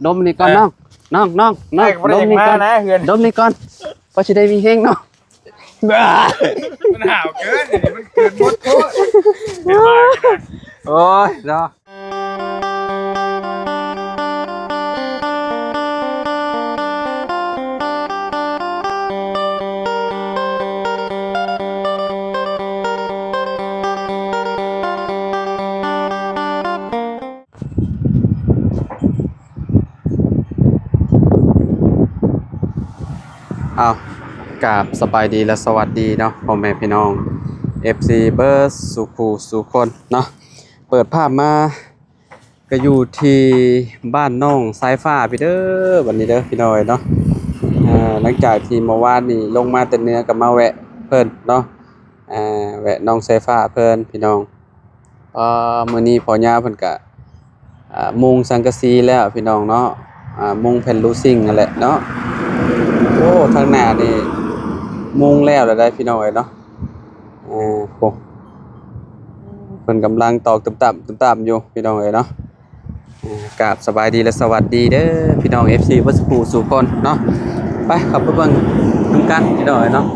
ดมนี่ก่อนน้องดมนี่ก่อนนะเฮือนดมนี่ก่อนพอสิได้มีเฮงเนาะมันห่าวเกินมันเกินหมดโทษโอ้ยเนาะเอากราบสบายดีและสวัสดีเนาะพ่อแม่พี่น้อง FC เบิร์ดสุขูสุคนเนาะเปิดภาพมาก็อยู่ที่บ้านน้องสายฟ้าพี่เด้อวันนี้เด้อพี่น้อยเนาะหลังจากที่เมื่อวานนี่ลงมาแต่เนื้อกับมาแวะเพิ่นเนาะแวะน้องสายฟ้าเพิ่นพี่น้องมื้อนี้พ่อย่าเพิ่นก็มุงสังกะสีแล้วพี่น้องเนาะมุงแผ่นลูซิ่งนั่นแหละเนาะโอ้ทางหน้านี่มุงแล้วได้พี่น้องเนาะโอ้เพิ่นกำลังตอกต่ำอยู่พี่น้องเนาะกราบสบายดีและสวัสดีเด้อพี่น้อง FC วัสดุสู่คนเนาะไปขับไปเบิ่งนำกันพี่น้องเนาะ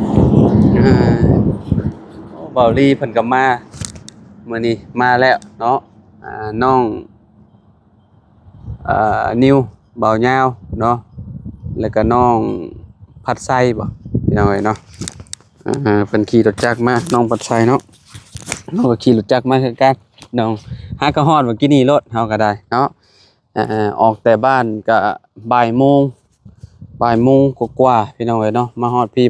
เบาลีเพิ่นก็มามื้อนี้มาแล้วเนาะน้องนิวเบายาวเนาะแล้วก็น้องผัดไส้บ่พี่น้องเนาะเพิ่นขี่รถจักรมาน้องผัดไส้เนาะน้องก็ขี่รถจักรมาคือกันน้องหากระฮอดเมื่อกี้นี่รถเฮาก็ได้เนาะออกแต่บ้านก็บ่ายโมงกว่าๆพี่น้องเนาะมาฮอดพี่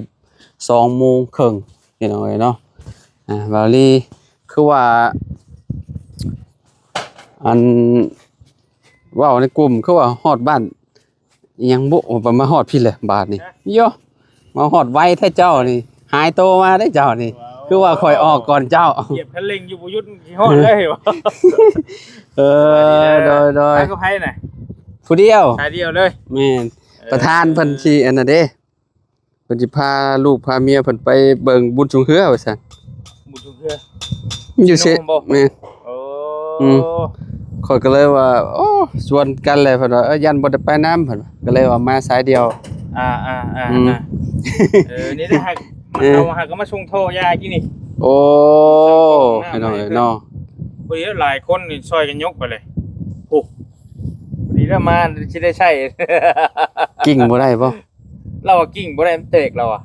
2 โมงครึ่งพี่น้องเนาะบาลีคือว่าอันเว้าในกลุ่มคือว่าฮอดบ้านยังบ่มาฮอดพี่เลยบาทนี่โยมาฮอดไวแท้เจ้านี่หายโตมาได้เจ้านี่คือว่าข่อยออกก่อนเจ้าเหยียบคันเร่งอยู่บ่หยุดฮอดเลยวะโดยไปกับไผน่ะผู้เดียวเดียวเลยแม่นประธานเพิ่นสิอันน่ะเด้เพิ่นสิพาลูกพาเมียเพิ่นไปเบิ่งบุญสงเครือว่าซั่นบุญสงเครืออยู่ซิแม่นโอ้ข้อยก็เลยว่าโอ้ชวนกันเลยเพิ่นว่ายันบ่ได้ไปน้ำเพิ่นก็เลยว่ามาสายเดียวนี่ได้หักก็มาชงโทยากินนี่โอ้พี่น้องเนาะพอดีหลายคนนี่ช่วยกันยกไปเลยโอ้ดีแล้วมาสิได้ใช้กิ่งบ่ได้บ่เรากิ่งบ่ได้มันเตกเราอ่ะ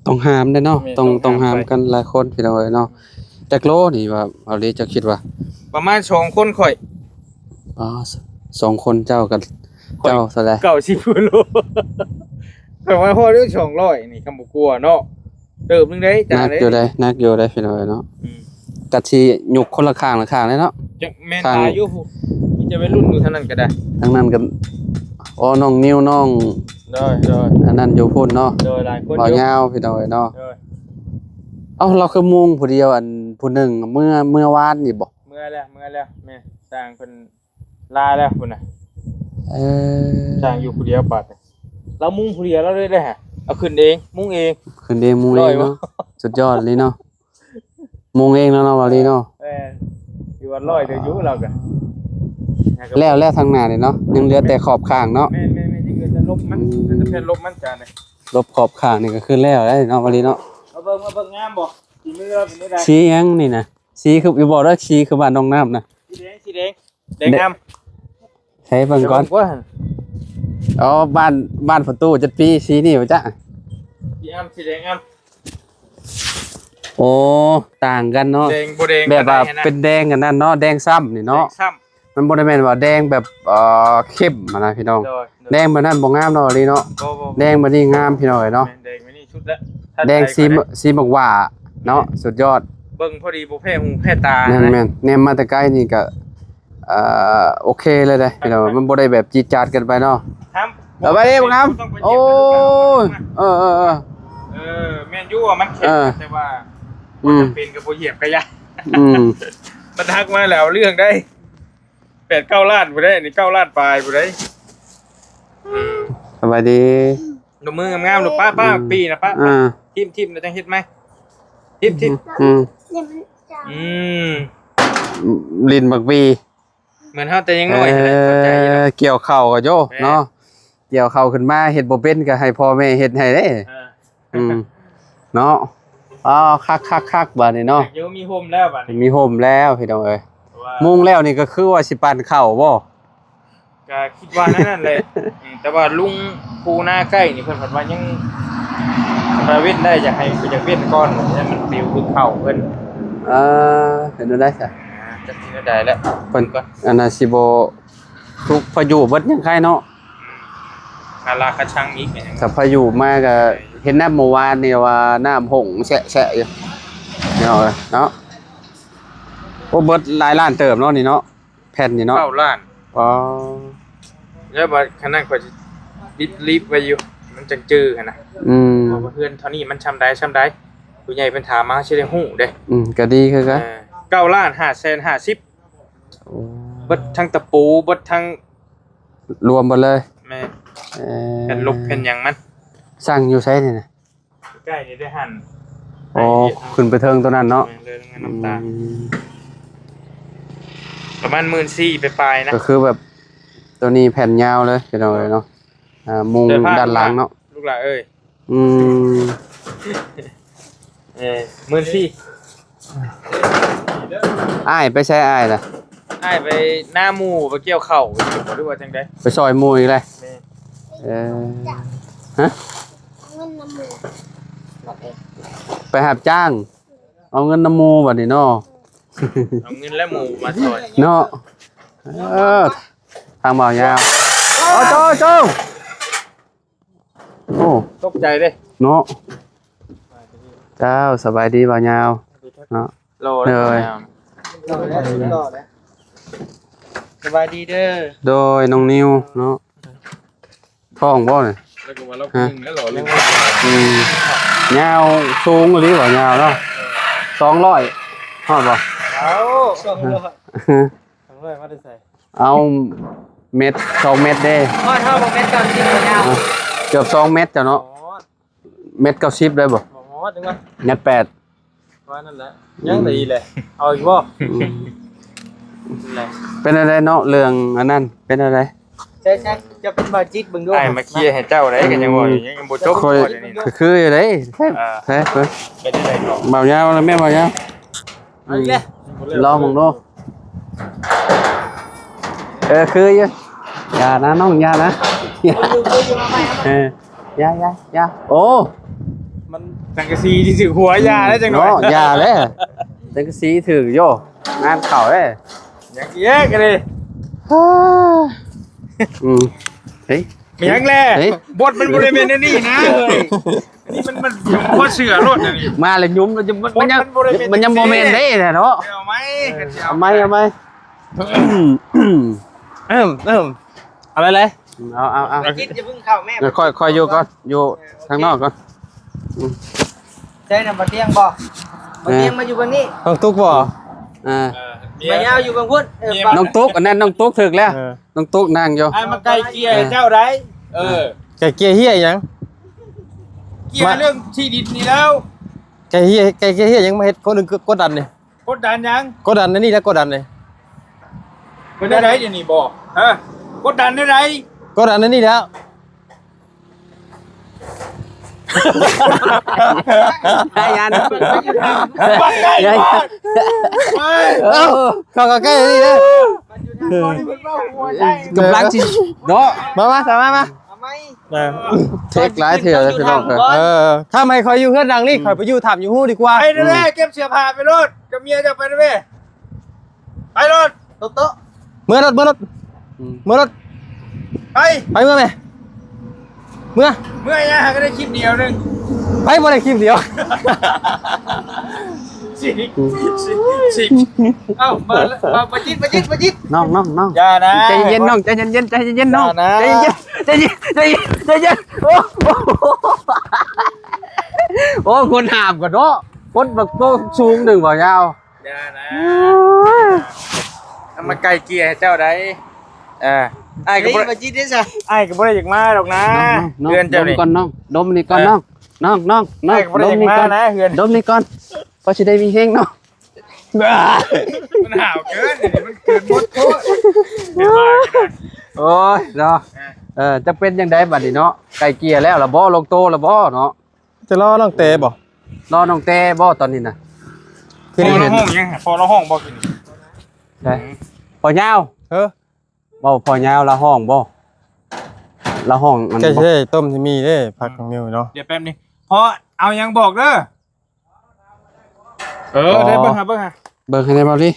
ต้องห้ามได้เนาะต้องห้ามกันหลายคนพี่น้องเนาะจักโลนี่ว่าเอาเลยจะคิดว่าประมาณ2 คนข่อย2 คนเจ้ากันเจ้าซะแล้ว90 โลแต่ว่าพอได้200นี่คำบ่กลัวเนาะเติบนึงได้จ้าเด้นักอยู่ได้พี่น้องเนาะกัดสิยกคนละข้างเลยเนาะจักแม่นตายอยู่มีจะไปรุ่นอยู่เท่านั้นก็ได้ทั้งนั้นก็น้องนิวน้องได้อันนั้นอยู่พุ่นเนาะหลายคนบ่ยาวพี่น้องเนาะเราคือมุงผู้เดียวอันผู้หนึ่งเมื่อวานนี่บ่เมื่อแล้วแม่สร้างเพิ่นลาแล้วพุ่นน่ะสร้างอยู่ผู้เดียวปัดเรามุงผู้เดียวเราเลยได้ฮะเอาขึ้นเองมุงเองเนาะสุดยอดเลยเนาะมุงเองเนาะว่าลีเนาะอยู่วัน100เด้ออยู่เราก็แล้วทางหน้านี่เนาะยังเหลือแต่ขอบข้างเนาะแม่ที่เหลือจะลบมันจะเป็นลบมันจ้าเนี่ยลบขอบข้างนี่ก็คือแล้วได้เนาะว่าลีเนาะเอาเบิ่งงามบ่สีมือเราเป็นได้สียังนี่นะสีคืออยู่บ่ได้สีคือบ้านน้องน้ำนะสีแดงงามใช้เบิ่งก่อนบ้านประตูจัดปีสีนี่ว่าจ๊ะสีแดงงามโอ้ต่างกันเนาะแดงบ่แดงแบบว่าเป็นแดงกันนั่นเนาะแดงซ้ำนี่เนาะมันบ่ได้แม่นว่าแดงแบบเข้มนะพี่น้องแดงแบบนั้นบ่งามเนาะลีเนาะแดงแบบนี้งามพี่น้องเนาะแดงแบบนี้ชุดละแดงสีบักหว่าเนาะสุดยอดเบิ่งพอดีบ่แพ้หูแพ้ตาแม่นแนมมาแต่ใกล้นี่ก็โอเคเลยเด้พี่น้องมันบ่ได้แบบจี๊ดจ๊าดเกินไปเนาะเอาไปเด้บ่ครับโอ้แม่นอยู่ว่ามันเข็มแต่ว่าเป็นกับบ่เหยียบกะยะมันทักมาแล้วเรื่องได้8-9 ล้านบ่ได้นี่9 ล้านปลายบ่ได้สวัสดีดูมืองามๆดูป้าปีนะป้าทิมแล้วจังเฮ็ดมั้ยทิมลินบักบี มือนเฮาแต่ยังน้อยเลยเข้าใจอยู่แล้ว เกี่ยวเข่าก็โย แม่ เนาะเกี่ยวเข่าขึ้นมาเฮ็ดบ่เป็นก็ให้พ่อแม่เฮ็ดให้เด้ อืมเนาะอ๋อคักๆๆบัดนี้เนาะ เดี๋ยวมีโฮมแล้วบัดนี้ มีโฮมแล้วพี่น้องเอ้ย ว่า มุงแล้วนี่ก็คือว่าสิปั่นข้าวบ่ ก็คิดว่านั่นเลยแต่ว่าลุงภูหน้าใกล้นี่เพิ่นเพิ่นว่ายังมาเว้นได้อยากให้อยากเว้นก่อนให้มันปลิวคือเข้าเพิ่น เห็นได้ซะ จักสิได้แล้ว เพิ่นอันน่ะสิบ่ทุกพายุเบิดยังไคเนาะ คาราคาชังอีกเนี่ย ถ้าพายุมาก็เห็นน้ำเมื่อวานนี่ว่าน้ำหงแฉะๆอยู่เนาะเนาะโอ้เบิดหลายล้านเติบเนาะนี่เนาะแผ่นนี่เนาะ เข้าล้าน อ๋อ แล้วบัดคันนั้นก็สิรีบไว้อยู่มันจังจื้อหั่นน่ะ อืม เพราะว่าเพื่อนเท่านี้มันชำได้ผู้ใหญ่เป็นถามมาสิได้ฮู้เด้ ก็ดีคือกัน 9ล้าน550,000 โอ้ เบิดทั้งตะปูเบิดทั้ง รวมหมดเลย แม่ เอ่อ เป็นลบเป็นหยังมัน สั่งอยู่ใช้นี่นะ ใกล้นี่ได้หั่น อ๋อขึ้นไปเทิงตัวนั้นเนาะ เลยน้ำตาลประมาณ14,000ไปปลายนะ ก็คือแบบตัวนี้แผ่นยาวเลยพี่น้องเลยเนาะมุงด้านหลังเนาะ ลูกหลานเอ้ย อืม 14,000 อ้ายไปใช้อ้ายล่ะ ให้ไปหน้าหมู่ไปเกี่ยวเข่าบ่รู้ว่าจังได๋ ไปซอยหมูอีกเลย แม่ เออฮะ เงินน้ำหมู ไปหับจ้าง เอาเงินน้ำหมูบัดนี้เนาะ เอาเงินและหมู่มาซอย เนาะเออทางเบายาวโจโอ้ ตกใจเด้ เนาะเจ้าสบายดีบ่าวยาวเนาะ โลเลย สบายดีเด้อ โดยน้องนิวเนาะท้องบ่เนี่ย แล้วก็ว่าเราพึ่งแล้วหล่อลืม ยาวสูงหรือว่ายาวเนาะ200ฮอดบ่ เอา200มาได้ใส่ เอาเม็ด2เม็ดเด้ ฮอดเท่าบ่แม่นกันจริงบ่ยาว เกือบ2เม็ดจ้ะเนาะ อ๋อ เม็ด90ได้บ่ บ่ฮอดจังว่า งัด8 ว่านั่นแหละยังดีเลยเอาอีกบ่นั่นแหละ เป็นอะไรเนาะเรื่องอันนั้นเป็นอะไร ใช่ๆจะเป็นบาจิตเบิ่งดู ไอ้มาเคลียร์ให้เจ้าได้กันยังบ่ยังบ่จบ คอย เดี๋ยวนี้ คืออยู่เลยแท้แท้เพิ่น เป็นได้ก่อน เบายาวแล้วแม่เบายาว เอาอีกแล้ว ลองมึงดูคืออยู่อย่านะน้องอย่านะอย่า อยู่มาใหม่ อย่าโอ้ มันสังกะสีที่สึกหัวยาแล้วจังหน่อย เนาะอย่าเลยจังกะสีถือโยงานเข่าเลย ยังแยกกันเลย เฮ้ย มียังแล เฮ้ย บทมันบริเวณนี่นะเฮ้ยอันนี้มันโคตรเสือรถอันนี้ มาเลยยุ่มมันยัง มันบ่ได้เป็น มันยังโมเมนต์ได้แหละเนาะ เอาไหม เอาไหมเอาไหม อะไรเลย เอา จิตอย่าเพิ่งเข้าแม่ เดี๋ยวค่อยอยู่ก่อนอยู่ทางนอกก่อน ใช่น่ะบ่เตียงบ่บ่เตียงมาอยู่เบิ่งนี้ น้องตุ๊กบ่อ่า มายาวอยู่เบิ่งพุ่น น้องตุ๊กอันนั้นน้องตุ๊กถึกแล้วน้องตุ๊กนั่งอยู่ ไอ้มาไกลเกียร์เจ้าได้ไก่เกียร์เฮียยัง เกียร์เรื่องที่ดินนี่แล้ว ไก่เฮียยังมาเฮ็ดคนนึงกดดันนี่ กดดันยัง กดดันนี่แล้วกดดันนี่ กดดันได้ยังนี่บอกฮะกดดันได้ไร กดดันนี่แล้ว ยัน บังไก่ก่อนไม่ เข้าใกล้นี่นะ กำลังสิเนาะ มาสามารถมา เทคหลายเถื่อเลยพี่น้อง ถ้าไม่คอยอยู่เพื่อนดังนี่คอยไปอยู่ถามอยู่หู้ดีกว่า ไปนะแม่เก็บเสื้อผ้าไปรถกับเมียจะไปนะแม่ไปรถ โต๊ะเมื่อรถไป ไป เมื่อไหมเมื่อ เมื่อยังก็ได้คลิปเดียวนึง ไปบ่ได้คลิปเดียว สิเอ้ามาจิต น้อง อย่านะ ใจเย็นน้องใจเย็นน้องใจเย็นโอ้คนหามกันเนาะคนบักโตสูงหนึ่งบ่ยาว อย่านะทำมาไกลเกียร์เจ้าได้ไอ้ก็บ่ได้ จิตได้ซะ ไอ้ก็บ่ได้อยากมาหรอกนะเฮือนเจ้านี่ ก่อนน้องดมนี่ก่อนน้อง ไอ้ก็บ่ได้อยากมานะเฮือน ดมนี่ก่อนพอสิได้มีเฮงเนาะ มันห่าวเกินเดี๋ยวมันเกินหมดโทษเดี๋ยวมากันนะ โอ้ยเนาะจะเป็นยังไงบัดนี้เนาะไก่เกลียแล้วล่ะบ่ลงโตแล้วบ่เนาะ จะรอน้องเตบ่ รอน้องแต่บ่ตอนนี้น่ะ พอเราห้องยังพอเราห้องบอกกิน ใช่พอยาว บ่พอยาวละห้องบ่ละห้องมัน ใช่ต้มที่มีเด้ผักของมิวเนาะ เดี๋ยวแป๊บนึงพอเอายังบอกเด้อได้เบิ่งฮะเบิ่งฮะ เบิ่งให้ได้บ่ลิ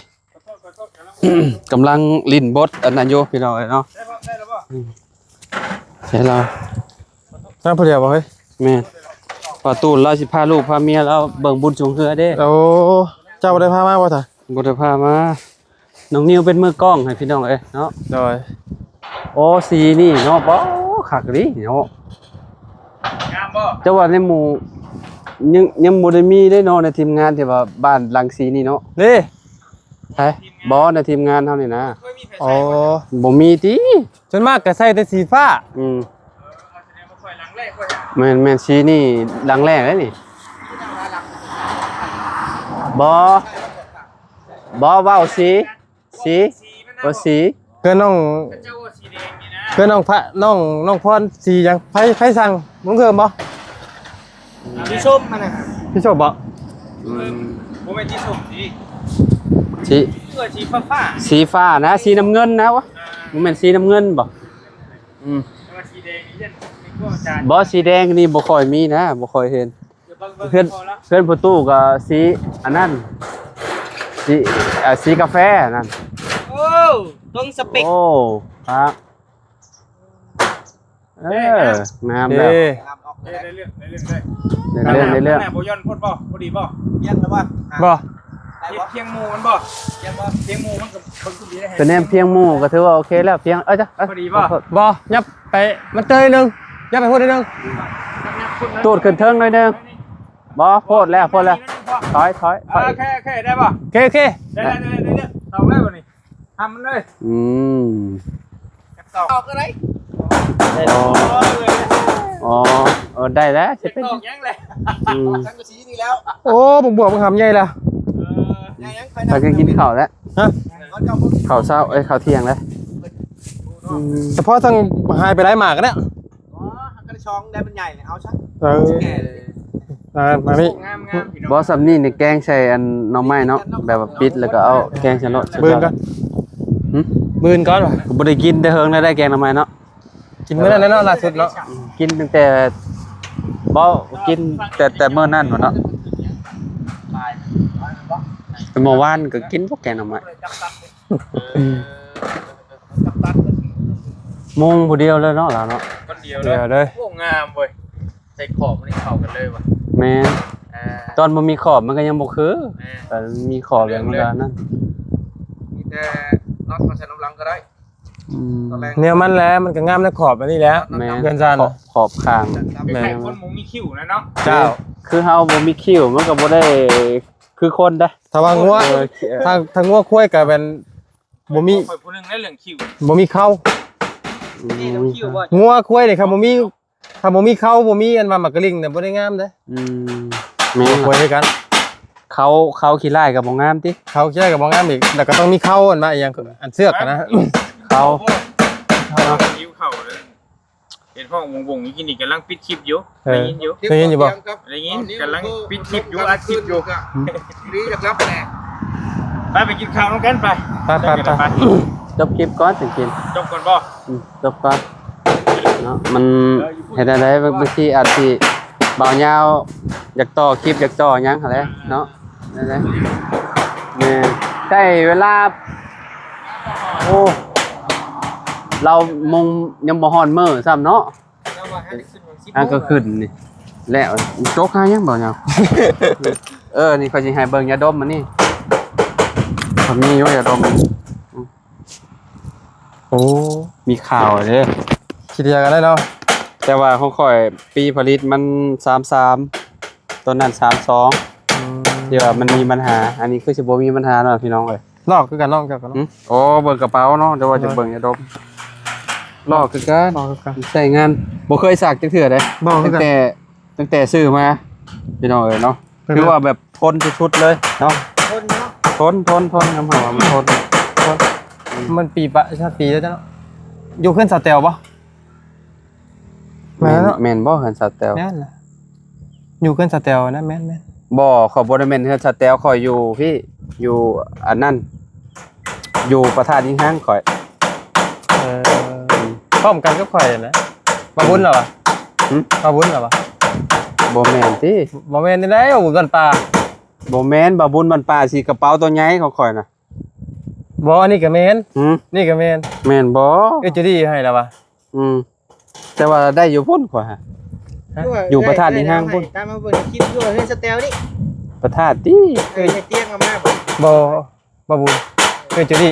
กำลังลิ้นบดอันนั้นอยู่พี่น้องเนาะ ได้แล้วป่ะ ใช่แล้ว นั่งผู้เดียวบ่เฮ้ย แม่พอตูนเราสิพาลูกพาเมียเราเบิ่งบุญสูงเฮือเด้ โอ้เจ้าบ่ได้พามาบ่ท่ะ บ่ได้พามาน้องนิวเป็นมือกล้องให้พี่น้องเนาะ โดย โอ้สีนี่เนาะบ่คักดิเนาะ งามบ่ แต่ว่าในหมู่ยังบ่ได้มีได้เนาะในทีมงานที่ว่าบ้านหลังสีนี่เนาะ นี่ ใช่บ่ในทีมงานเฮานี่นะ เคยมีแผล อ๋อ ใส่บ่ บ่มีติ จนมากก็ใส่แต่สีฟ้า อืม เอาแสดงว่าค่อยหลังแรกค่อย แม่นสีนี่หลังแรกเลยนี่บ่เว้าสีบ่สี เพื่อนน้อง เจ้าว่าสีแดงนี่นะ เพื่อนน้องพระน้องพรสีหยังไผสั่งมึงเพิ่มบ่ สีส้มมันน่ะ พี่โชคบ่ อืม บ่แม่นสีส้มสิ สี เพื่อสีฟ้า สีฟ้านะสีน้ำเงินนะวะบ่แม่นสีน้ำเงินบ่อืม แต่ว่าสีแดงนี่ยันในพวกอาจารย์ บ่สีแดงนี่บ่ค่อยมีนะบ่ค่อยเห็น เดี๋ยวเบิ่ง เพื่อน พอแล้ว เพื่อนประตูก็สีอันนั้นสีกาแฟนั่น โอ้ต้องสเปค โอ้ครับงามแล้ว เด้ ได้เรื่อง ในเรื่อง แม่บ่ย้อนพ่นบ่บ่ดีบ่ เยี่ยมแล้วว่า บ่ เพียงหมู่มันบ่เพียงหมู่มันก็เบิ่งคือดีได้ เป็นแนมเพียงหมู่ก็ถือว่าโอเคแล้วเพียงจ้ะ พอดีป่ะ บ่ยับไปมันเตยนึงยับไปพูดนิดนึง ตูดขึ้นเทิงหน่อยหนึงบ่โพดแล้วถอย แค่ได้ป่ะ โอเค ได้ตอกได้ป่ะนี่ทำมันเลย อืม ตอกก็ได้ อ๋อได้แล้วสิเป็น ตอกยังเลย อืม ทั้งกระสีนี่แล้ว โอ้บวกมึงทำใหญ่ละ ยังไป ไปกันกินข้าวแล้ว ฮะ นอนเก้าพวก ข้าวเช้าข้าวเที่ยงแล้วอืม เฉพาะทางหายไปได้หมากกันเนี่ย อ๋อกระชองได้เป็นใหญ่เลยเอาชัก แก่มาพี่ งามพี่น้อง บ่สำนี่นี่แกงใส่อันหน่อไม้เนาะแบบว่าปิดแล้วก็เอาแกงใส่เนาะ บืนก่อน หึ บืนก่อนวะ ก็บ่ได้กินแต่เฮิงได้แกงหน่อไม้เนาะ กินมื้อนั้นเนาะล่าสุดเนาะ กินตั้งแต่บ่กินแต่มื้อนั้นพุ่นเนาะแต่เมื่อวานก็กินพวกแกงหน่อไม้มุงผู้เดียวเลยเนาะล่ะเนาะ คนเดียวเล เดี๋ ย ยวเลย โอ้งามเว้ยใส่ขอบมันเข้ากันเลยว่ะ แม่นตอนบ่มีขอบมันก็ยังบ่คือแต่มีขอบอย่างมันก็นั่น มีแต่น็อตมาใส่น้ำลังก็ได้ อืม ตอนแรก เนี่ยมันแล้วมันก็งามในขอบอันนี้แล้ว แม่น เพื่อนซัน ขอบข้าง แม่คนหมูมีคิ้วนะเนาะ เจ้า คือเฮาบ่มีคิ้วมันก็บ่ได้คือคนเด้อ ถ้าว่างัวถ้างัวคุ้ยก็เป็นบ่มี คนผู้นึงได้เรื่องคิ้ว บ่มีเข้า นี่น้ำคิวบ่ งัวคุ้ยนี่ครับบ่มีถ้าบ่มีเข้าบ่มีอันว่ามักกะลิงเนี่ยบ่ได้งามเด้ อืมแม่น คุ้ยด้วยกัน เขาขี้ร้ายก็บ่งามติ เขาแค่ก็บ่งามอีกแล้วก็ต้องมีเข้าอันมาอีหยังอันเสือกกันนะ เขา คิ้วเข่าเลยเห็นพ่อวงๆนี่กินนี่กำลังปิดคลิปอยู่ได้ยินอยู่ เคยเห็นอยู่บ่ ได้ยินกำลังปิดคลิปอยู่อัดคลิปอยู่ นี่จะรับแน่ ไปกินข้าวน้องกันไป ไป จบคลิปก่อนสิกิน จบก่อนบ่ จบก่อนเนาะมันเฮ็ดได้บางทีอาจสิบ่าวยาวอยากต่อคลิปอยากต่อหยังหั่นแหละเนาะนั่นแหละแม่ได้เวลาโอ้เรามงยังบ่ฮอดมื้อซ้ำเนาะก็ขึ้นนี่แล้วโจกหายังบ่ยาว นี่เขาสิให้เบิ่งยาดมมันนี่เขามีอยู่ยาดม โอ้ มีข่าวเด้ คิดอยางกันได้เนาะ แต่ว่าของข่อยปีผลิตมัน33ต้นนั้น32ที่ว่ามันมีปัญหา อันนี้คือสิบ่มีปัญหาเนาะพี่น้องเอ้ย นอกคือกันนอกกัน โอ้เบิ่งกระเป๋าเนาะเดี๋ยวว่าจะเบิ่งยาดมลอกคือกัน นอกคือกัน ใช้งานบ่เคยสักจักเทื่อเด้ บ่คือกัน ตั้งแต่ซื้อมาพี่น้องเอ้ยเนาะคือว่าแบบทนสุดๆเลยเนาะ คนเนาะ ทนน้ำหอมมันทน มันปีปะชาติปีแล้วจ้ะเนาะอยู่ขึ้นสเตลปะแม่นเนาะ แม่นบ่เฮือนสแตล แม่นล่ะอยู่ขึ้นสเตลนะแม่น บ่ขอยบ่ได้แม่นเฮือนสแตลข่อยอยู่พี่อยู่อันนั้นอยู่ประธานยิงห้างข่อย เออพร้อมกันก็ข่อยนะมาบุญเหรอวะ หึ มาบุญเหรอวะ บ่แม่นติ บ่แม่นได้แล้วบุญกันป่า บ่แม่นบ่บุญมันป่าสิกระเป๋าตัวใหญ่ของข่อยน่ะ บ่อันนี้ก็แม่น หืม นี่ก็แม่น แม่นบ่ จะดีให้แล้ววะ แต่ว่าได้อยู่พุ่นข่อยฮะ อยู่ประธานนี่ห้างพุ่น ตามมาเบิ่งคลิปอยู่เฮือนสเตลนี่ ประธานติ เอ้ยเตียงเอามาบ่ บ่บุญจะดี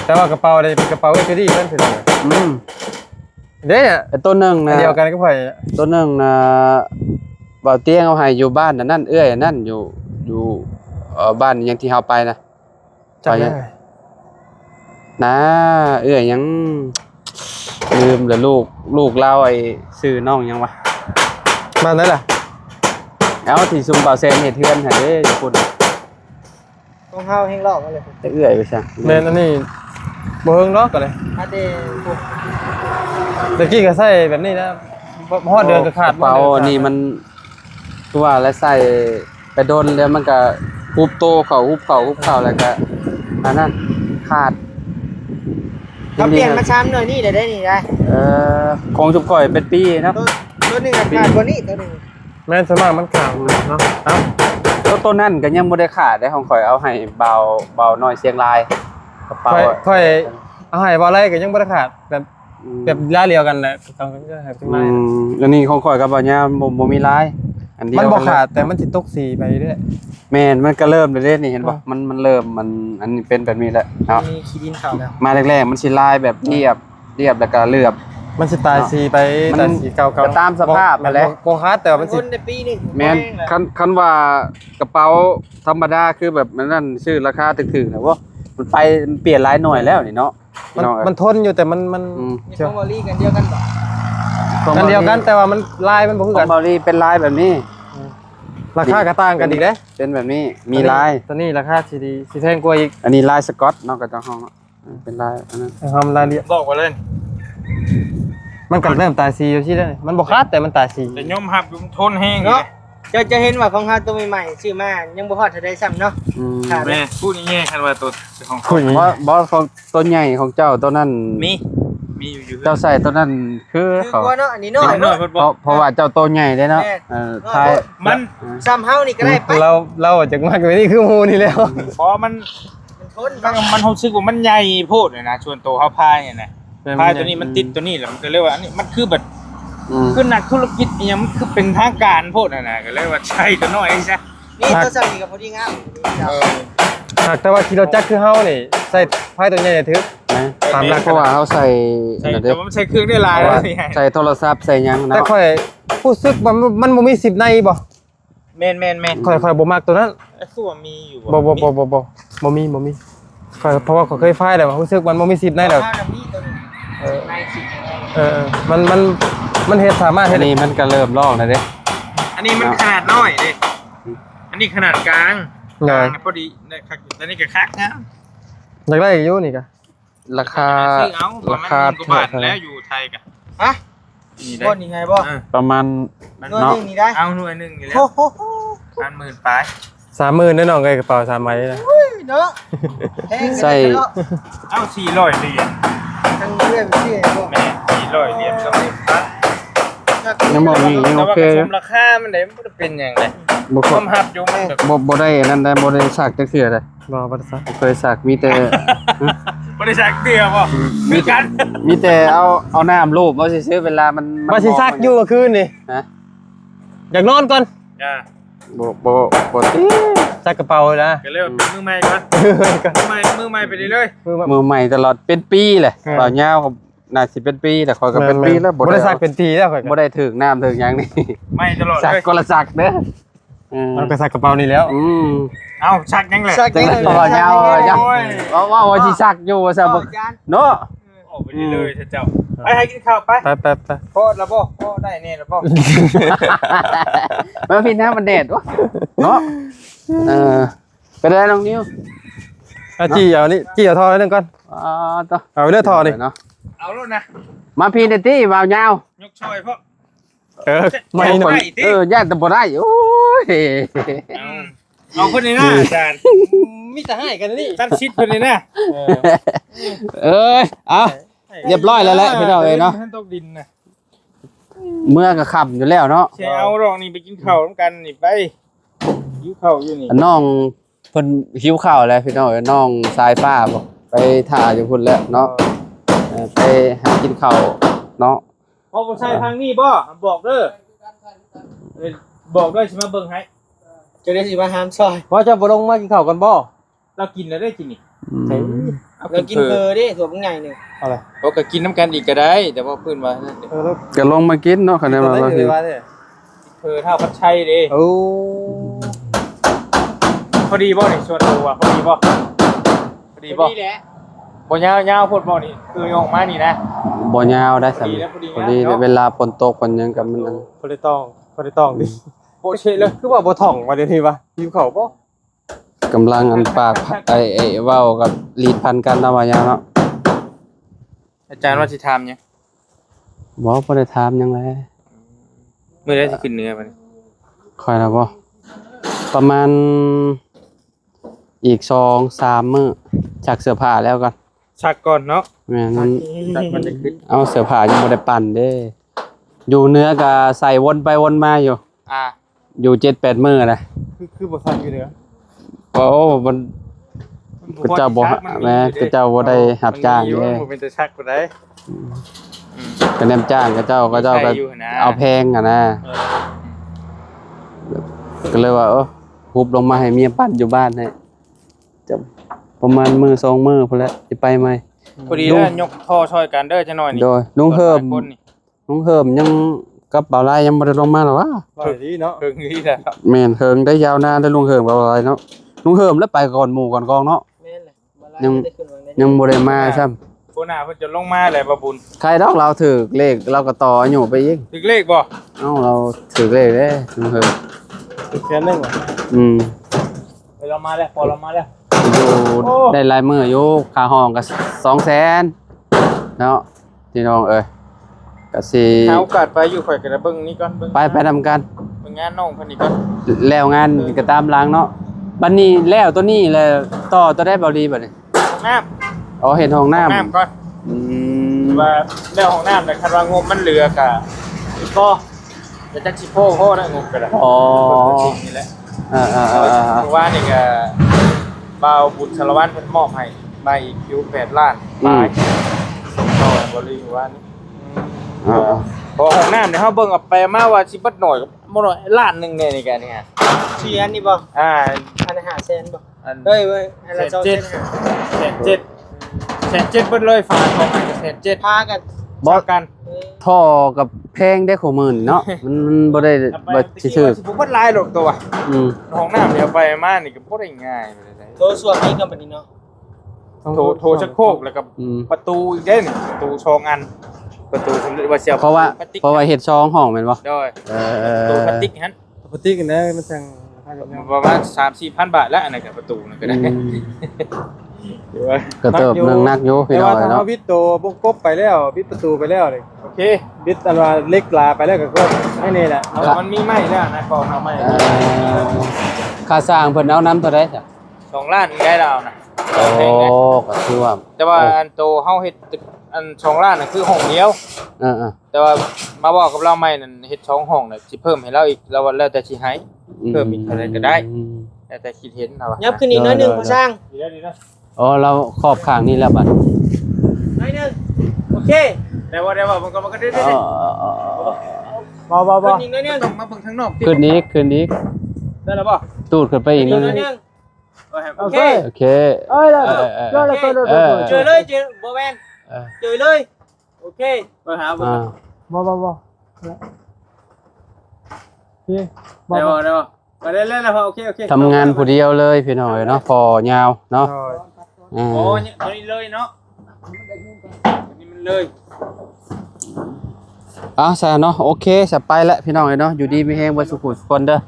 แต่ว่ากระเป๋าได้เป็นกระเป๋าจะดีเพิ่นคือ อืม เด้ ไอ้ตัวหนึง อั นะ นเดียวกันก็ข่อย ตัวหนึงนะบ่าวเตียงเอาให้อยู่บ้านนั่นเอื้อยนั่นอยู่บ้านยังที่เฮาไปนะ จำได้ นะเอื้อยยังลืมแล้วลูกเราไอ้ชื่อน้องยังวะ มานั่นล่ะ เอาที่ซุมบ่าวแซนเฮ็ดเทือนให้เด้อยู่พุ่น ของเฮาแห่งลอกมาเลย แต่เอื้อยไปซะ แม่นอันนี้บ่เฮิงดอกก็เลย อาเดปุ๊บ ตะกี้ก็ใส่แบบนี้นะฮอดเดือนก็ขาด กระเป๋าอันนี้มันคือว่าแล้วใส่ไปโดนแล้วมันก็ฮุบโตเข้าฮุบเข้าแล้วก็อันนั้นขาด เขาเปลี่ยนมาชามหน่อยนี่ได้นี่ได้ ของจุบก่อยเป็นปีเนาะ ตัวหนึงขาดกว่านี้ตัวหนึง แม่นสวนมากมันขาวเนาะเอ้า แล้วต้นนั่นก็ยังบ่ได้ขาดได้ของข่อยเอาให้เบาน้อยเชียงรายกระเป๋า ค่อยเอาให้บ่อะไรก็ยังบ่ได้ขาดแบบลายเดียวกันแหละต้องให้ถึง อื ลาย อันนี้ของข่อยกับบ่เนี่ยบ่มีลายอันเดียว มันบ่ กัเลย ขาดแต่มันสิตกสีไปเรื่อย แม่นมันก็เริ่มเรื่อยๆนี่เห็นบ่มันเริ่มมันอันนี้เป็นแบบนี้แหละเนาะ มีขี้ดินเข้าแล้ว มาแรกๆมันสิลายแบบเรียบแล้วก็เลือบ มันสิตายสีไป มัน ตายสีเก่า ก็ตามสภาพนั่นแหละ บ่ขาดแต่ว่ามัน ค สิ นในปีนึง แม่นคันว่ากระเป๋าธรรมดาคือแบบมันนั่นชื่อราคาถึกๆนะว่ามันไปมันเปลี่ยนหลายหน่วยแล้วนี่เนาะพี่น้องเอ้ย มันทนอยู่แต่มัน มีของบอลี่กันเดียวกันบ่ กันเดียวกันแต่ว่ามันลายมันบ่คือ ขอ กั ง น เบาลี่เป็นลายแบบนี้ ราคาก็ต่างกันอีกเด้ เป็นแบบนี้มีลาย ตัวนี้ราคาสิดีสิแพงกว่าอีก อันนี้ลายสกอตเนาะกับเจ้าห้องเป็นลายอันนั้น ทำรายละเอียด บอกว่าเล่น มันก็เริ่มตายสีอยู่ที่นั่นมันบ่ขาดแต่มันตายสี แต่ย่อมหับอยู่มันทนแห้ง เนาะจะเห็นว่าของเฮาตัวใหม่ๆชื่อมายังบ่ฮอดเท่าใดซ้ำเนาะ ขาด แม่พูดง่ายๆคันว่าตัวของ คุย บอสของต้นใหญ่ของเจ้าตัวนั้น มีอยู่ เจ้าใส่ตัวนั้นคือ คือ เขา ว่าเนาะอันนี้น้อย น้อ เนาะ ยเพิ่นบอก เพราะว่าเจ้าตัวใหญ่ได้เนาะ แม่ ทาย มัน ซ้ำเฮานี่ก็ได้ไป เราจากมากไปนี่คือหมูนี่แล้ว เพราะมัน มันทน มันรู้สึกว่ามันใหญ่โพดเลยนะชวนโตเฮาพายเนี่ยนะพายตัวนี้มันติดตัวนี้แหละมันก็เลยว่าอันนี้มันคือแบบคือนักธุรกิจอหยังมันคือเป็นทางการโพดนะก็เลยว่าใช่ตัวน้อยซะ นี่ตัวซ้ำนี่ก็พอดีงาม หากแต่ว่ากิโลจักรคือเฮานี่ใส่ไพ่ตัวใหญ่ถือ นะ ตามหลัก เพราะว่าเขาใส่ ใช่ นั่นเด้ แต่ว่ามันใช้เครื่องได้หลายแล้วนี่ ใส่โทรศัพท์ใส่หยัง แต่ เนาะ ค่อยรู้สึกว่ามันบ่มี10ในบ่ แม่น ค่อยบ่มักตัวนั้น ไอ้สู้มีอยู่ บ่มีค่อยเพราะว่าเขาเคยไฟแล้วรู้สึกมันบ่มี10ในแล้ว เฮาน่ะมีตัวนึงในสิบ มันเฮ็ดสามารถ อั เฮ็ด นนี้มันก็เริ่มลอกแล้วเด้ อันนี้มันขนาดน้อยเด้อันนี้ขนาดกลาง งาน พอดีนะครับอันนี้ก็คักนะ อยากได้อยู่นี่ก็ ราคา ซื้อเอาประ รา มาณ คา 10,000กว่าบาทแล้วอยู่ไทยกัน ฮะ นี่ได้ บ่นี่ไงบ่ ประมาณ หน่วย เนาะ นึงนี่ได้ เอาหน่วยหนึงอยู่แล้ว โอ้โห 10,000ไป 30,000แน่นอนไงกระเป๋า3ใบนะ เนาะแพง ใส่ เนาะ เอา400เหรียญ ทั้งเรื่องชื่อบ่ แม่400เหรียญก็ไม่พัด ยังบอกนี่ยัง แต่ โอ ว่า เค กระสมราคามันได้บ่ได้เป็นหยังไง บ่ ความหับอยู่มันแบบ บ่ได้นั่นได้บ่ได้สักจักเทื่อเลย บ่บ่ได้ซัก เคยสักมีแต่ บ่ได้สักเดียวบ่มีกัน มีแต่เอาน้ำรูปเอาซื่อๆเวลามัน มาสิซักอยู่เมื่อคืนนี่ ฮะ อยากนอนก่อน อ่า บ่ติ ซักกระเป๋านะ ก็เลยว่าเป็นมือใหม่ก่อนมือใหม่ไปเรื่อย มือใหม่ตลอดเป็นปีแหละบ่าวยาวก็น่าสิเป็นปีแต่ข่อยก็เป็นปีแล้ว บ่ได้ซักเป็นปีแล้วข่อย บ่ได้ถึกน้ำถึกหยังนี่ ๆไม่ตลอด สัก เลย ก็ละสักเด้อ มันก็ซักกระเป๋านี่แล้ว เอาสักยังแหละ สัก จัง ยัง ได๋บ่ยาวยัง โอ้ย ว่าสิสักอยู่ว่าซะบ่เนาะ ออกไปเรื่อยๆเจ้าไปให้กินข้าวไป ไป พ่อละบ่พ่อได้แน่ละบ่ มาพี่น้ามันแดดวะเนาะเป็นไรน้องนิว จี้เอานี่จี้เอาท่อนิดนึงก่อน ต่อ เอาไปเลือดท่อนี่ เนาะ เอาแล้วนะ มาพีเดตี้วาวยาวย กช่อยเพราะ ไม่หน่อย ย่านตะบ่ได้โอ้ย เอาคนนี้นะอาจารย์ มีแต่ให้กันนี่ ตั้งชิดคนนี้นะ เอ้ยเอาเรียบร้อยแล้วแหละพี่น้องเอ้ยเนาะ ท่านตกดินนะ เมื่อก็ค่ำอยู่แล้วเนาะ เชเอาดอกนี่ไปกินข้าวน้ำกันนี่ไปยิ้วข้าวอยู่นี่ น้องเพิ่นหิวข้าวแล้วพี่น้องเอ้ยน้องสายฟ้าบอกไปถ่าอยู่พุ่นแล้วเนาะไปหากินข้าวเนาะ พอผมใช้ทางนี้บ่บอกเด้อบอกด้วยใช่ไหมเบิ่งให้ จะได้สิมาหามซอย ว่าจะบ่ลงมากินข้าวกันบ่ เรากินแล้วได้กินนี่ เรากินเพอดิถั่วบางใหญ่หนึ่ง เอาเลย โอ้ก็กินน้ำกันอีกก็ได้ แต่ว่าเพื่อนว่านั่นเด้อ แล้ว ก็ลงมากินเนาะคะแนนมาว่าสิ เท่าพัดชัยเด้ โอ้ พอดีบ่นี่ชวนตัวพอดีบ่พอดีบ่ นี่แหละ บ่ยาวๆโพดบ่นี่คือออกมานี่นะ บ่ยาวได้สำ พอดีแล้วพอดี พอดี แล้ว เวลาฝนตกฝนหยังกับมันนั่น พอได้ต้องดิ โปเชเลย คือว่าบ่ท่องมาเดี๋ยวนี้วะหิวข้าวบ่ กำลังอันปากไอ้เว้ากับลีดพันกันนะว่ายาวเนาะ อาจารย์ว่าสิถามหยัง บ่ได้ถามหยังเลย มื้อใดสิขึ้นเหนือบัดนี้ ค่อยแล้วบ่ประมาณอีก2-3 มื้อจากเสื้อผ้าแล้วกัน ชักก่อนเนาะ แม่น ชักมันจะขึ้น เอาเสื้อผ้ายังบ่ได้ปั่นเด้ อยู่เหนือก็ใส่วนไปวนมาอยู่ อยู่ 7-8 มื้อนะ คือบ่ทันอยู่เด้อ โอ้มันก็เจ้าบ่แม่ก็เจ้าบ่ได้รับจ้างเด้ มันเป็นแต่ชักบ่ได้ ก็แนมจ้างก็เจ้าก็ ใครอยู่นะ เอาแพงอ่ะนะก็เลยว่าฮุบลงมาให้เมียปั่นอยู่บ้านให้จะประมาณมื้อ2มื้อพุ่นแหละสิไปไหม พอดีแล้วยกท่อช่วยกันเด้อจังหน่อยนี่ โดยลุงเฮิม คนนี่ ลุงเฮิมยังกับเบาลายยังบ่ได้ลงมาหรอวะ ว่าดีเนาะ เพิ่งนี่แหละครับ แม่นเฮิงได้ยาวนานได้ลุงเฮิมเบาลายเนาะลุงเฮิมแล้วไปก่อนหมู่ก่อนกองเนาะ แม่นเลยบ่ลา ยัง ได้ขึ้นวางได้ ยังบ่ได้มาซ้ำ โบนาเพิ่นจะลงมาแหละบ่บุญ ใครดอกเราถือเลขเราก็ต่ออายู่ไปอีก ถึกเลขบ่ เอ้าเราถือเลขเด้ลุงเฮิม แค่นึงว่ะ เรามาแล้วพอเรามาแล้ว อยู่ได้หลายมื้ออยู่ค่าห้องก็200,000เนาะพี่น้องเอ้ยก็สิ หาโอกาสไปอยู่ข่อยก็ได้เบิ่งนี่ก่อนเบิ่ง ไปนำกัน เบิ่งงานน้องเพิ่นนี่ก่อน แล้วงานก็ตามหลังเนาะบัดนี้แล้วตัวนี้แล้วต่อตัวได้บ่ดีบัดนี้ ห้องน้ำ อ๋อเห็นห้องน้ำ น้ำก่อน อืม ว่าแล้วห้องน้ำแต่คันว่างบมันเหลือกะก็จะจักสิโพได้งบก็ได้ อ๋อ นี่แหละ ๆ เพราะว่านี่ก็บ่าวบุญชาละวันเพิ่นมอบให้มาอีกอยู่8ล้านบาทก็บ่ลืมว่านี่ อ่า พอห้องน้ำเนี่ยเขาเบิ่งเอาไปมาว่าสิบัดหน่อยกับบ่หน่อยล้านหนึงเนี่ยนี่แกนี่ฮะ เชียนนี่บ่ อันหาแสนบ่ อัน เฮ้ยอันละ 1,700,000 200,000 1,700,000เบิดเลยฝากของให้1,700,000 พากัน บ่กัน ท่อกับแพงได้ของหมื่นเนาะมันบ่ได้ เอาไป บ่สิถือ สิบ่เบิดหลายหรอกตัว อืม ห้องน้ำเนี่ยเอาไปมานี่ก็บ่ได้ง่ายไปเลย โทรส่วนนี้กันบัดนี้เนาะ โทรชักโครกแล้วก็ อืม ประตูอีกเด้นี่ประตู2อัน ประตูสำเร็จว่าเสียบ เพราะว่า พลสติก เพราะว่าเฮ็ดซองห้องแม่นบ่ ด้วย เอ ประตู อ พลาสติกหั่น ปกติกันนะมันจังราคาแบบนี้ ประมาณ 3-4,000 บาทแล้วอันนั้นก็ประตูนั่นก็ได้ เดี๋ยวว่า ก็เติบหนึงนักอยู่พี่ แต่ น้อ ว่าย ทาง เนาะ วิทย์โตวงกบไปแล้ววิทย์ประตูไปแล้วนี่ โอเค วิทย์อันว่าเล็กลาไปแล้วก็ให้นี่แหละ เอามันมีไม้แล้วนะกองเอาไม้ ค่าสร้างเพิ่นเอาน้ำเท่าใดจ้ะ 2ล้านได้แล้วนะ โอ้ แพงนะ ก็คือว่า แต่ว่าอันโตเฮาเฮ็ดตึกอัน2ล้านน่ะคือห้องเดียว เออ แต่ว่ามาบอกกับเราใหม่นั่นเฮ็ด2ห้องน่ะสิเพิ่มให้เราอีกแล้วแล้วแต่สิให้ ๆ เพิ่มอีกเท่าใดก็ได้ แล้วแต่คิดเห็นเอาว่า ยับขึ้นอีกน้อยหนึงพอสร้าง ดีแล้วดีแล้ว อ๋อเราครอบข้างนี่แล้วบัด น้อยหนึงโอเค แต่ว่ามันก็ได้ อ๋อ บ่ ขึ้นอีกน้อยหนึง ต้องมาเบิ่งข้างนอก ขึ้นอีก ได้แล้วบ่ ตูดขึ้นไปอีกนิดนึง โอเค โอเค เอ้ยแล้ว เออ เจอเลยเจอบ่แม่น เออ เจอเลยโอเค ไปหาบ่ อ่า บ่พี่ ได้บ่มาได้แล้วโอเค ทำงานผู้เดียวเลยพี่น้อยเนาะพอยาวเนาะอ่า โอ้ยตัวนี้เลยเนาะนี่มันเลย ซะเนาะโอเคจะไปแล้วพี่น้องเนาะอยู่ดีมีแฮงบ่สุขุทุกคนเด้อ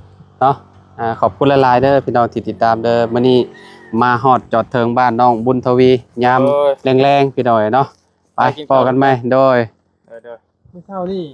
เนาะขอบคุณหลายๆเด้อพี่น้องที่ติดตามเด้อมื้อนี้ มาฮอดจอดเทิงบ้านน้องบุญทวียามแรงๆพี่น้อยเนาะไปพอกันไหมโดย เด้อ ไม่เท่านี่